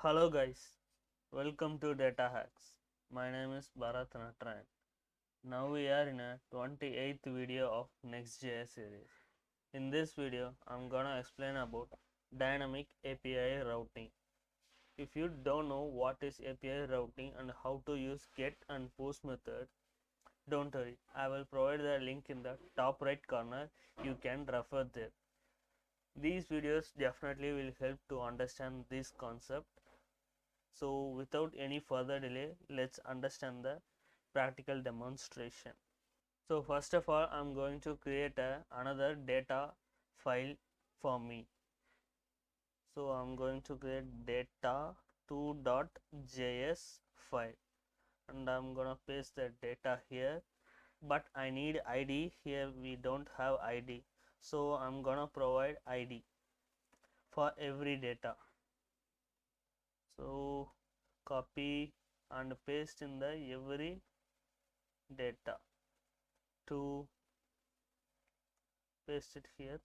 Hello guys, welcome to DATAHACKS. My name is Bharat Natran. Now we are in a 28th video of Next.js series. In this video, I'm gonna explain about dynamic API routing. If you don't know what is API routing and how to use get and post method, don't worry, I will provide the link in the top right corner. You can refer there. These videos definitely will help to understand this concept. So without any further delay, let's understand the practical demonstration. So first of all, I'm going to create another data file for me. So I'm going to create data2.js file and I'm gonna paste the data here, but I need ID. Here we don't have ID, so I'm gonna provide ID for every data. So copy and paste in the every data to paste it here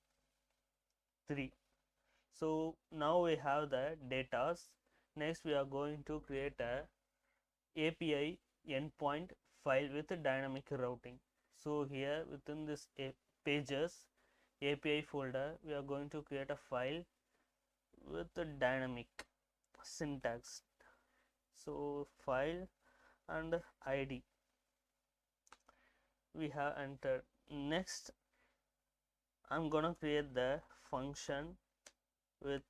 3. So now we have the datas. Next we are going to create a API endpoint file with dynamic routing. So here within this pages API folder we are going to create a file with the dynamic syntax. So file and ID we have entered. Next I'm gonna create the function with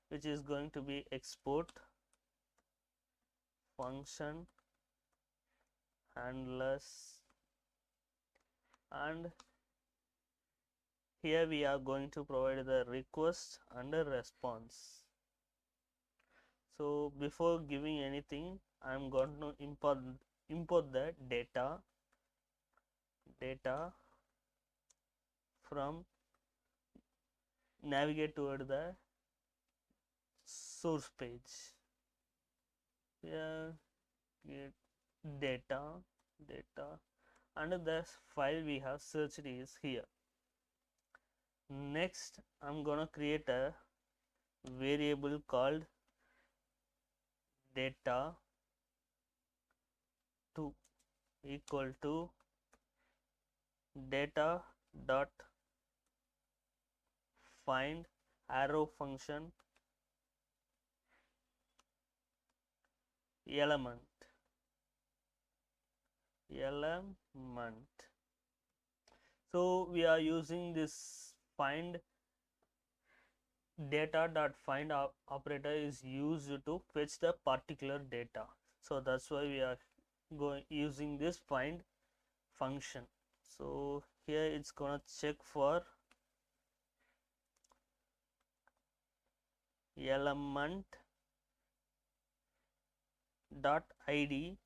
which is going to be export function handlers, and here we are going to provide the request and the response. So before giving anything, I'm going to import the data from navigate toward the source page. Here get data and the file we have searched is here. Next I'm gonna create a variable called data 2 equal to data dot find arrow function element. So we are using this find data dot find operator is used to fetch the particular data. So that's why we are using this find function. So here it's gonna check for element dot id.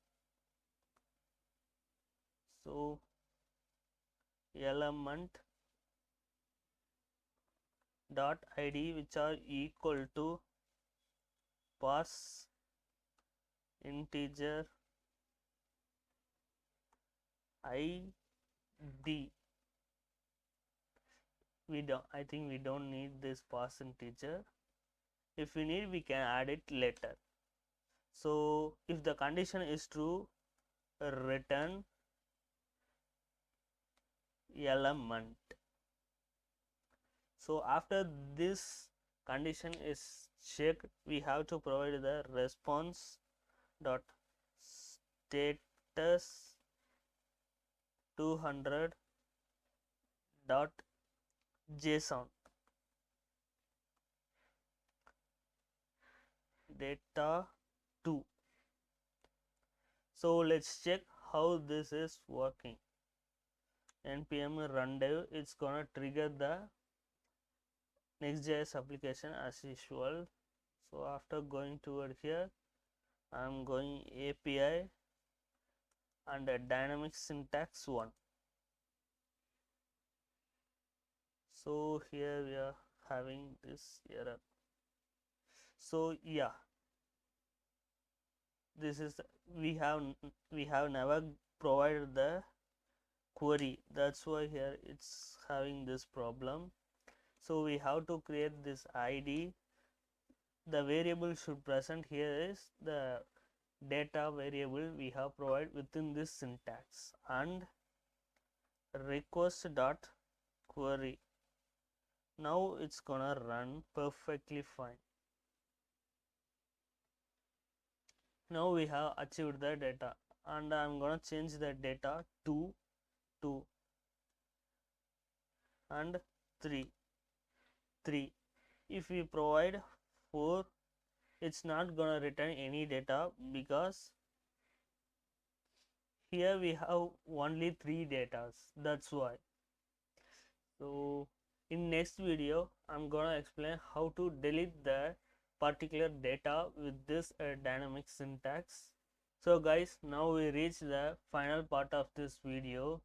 So element dot id which are equal to pass integer id. I think we don't need this pass integer. If we need, we can add it later. So if the condition is true, return element. So after this condition is checked, we have to provide the response dot status 200 dot json data 2. So let's check how this is working. npm run dev, it's gonna trigger the Next.js application as usual. So after going toward here, I'm going API and a dynamic syntax 1. So here we are having this error. So yeah, this is we have never provided the query, that's why here it's having this problem. So we have to create this id the variable should present here is the data variable we have provided within this syntax, and request dot query. Now it's gonna run perfectly fine. Now we have achieved the data, and I'm gonna change the data to 2 and 3. If we provide 4, it's not gonna return any data because here we have only 3 datas. That's why. So in next video I'm gonna explain how to delete the particular data with this dynamic syntax. So guys, now we reach the final part of this video.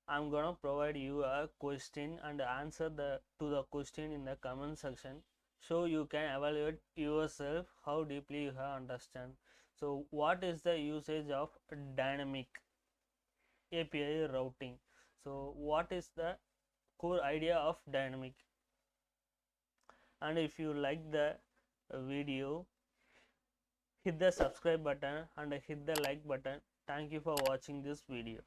I'm gonna provide you a question and answer to the question in the comment section, so you can evaluate yourself how deeply you have understand. So what is the usage of dynamic API routing? So what is the core idea of dynamic? And if you like the video, hit the subscribe button and hit the like button. Thank you for watching this video.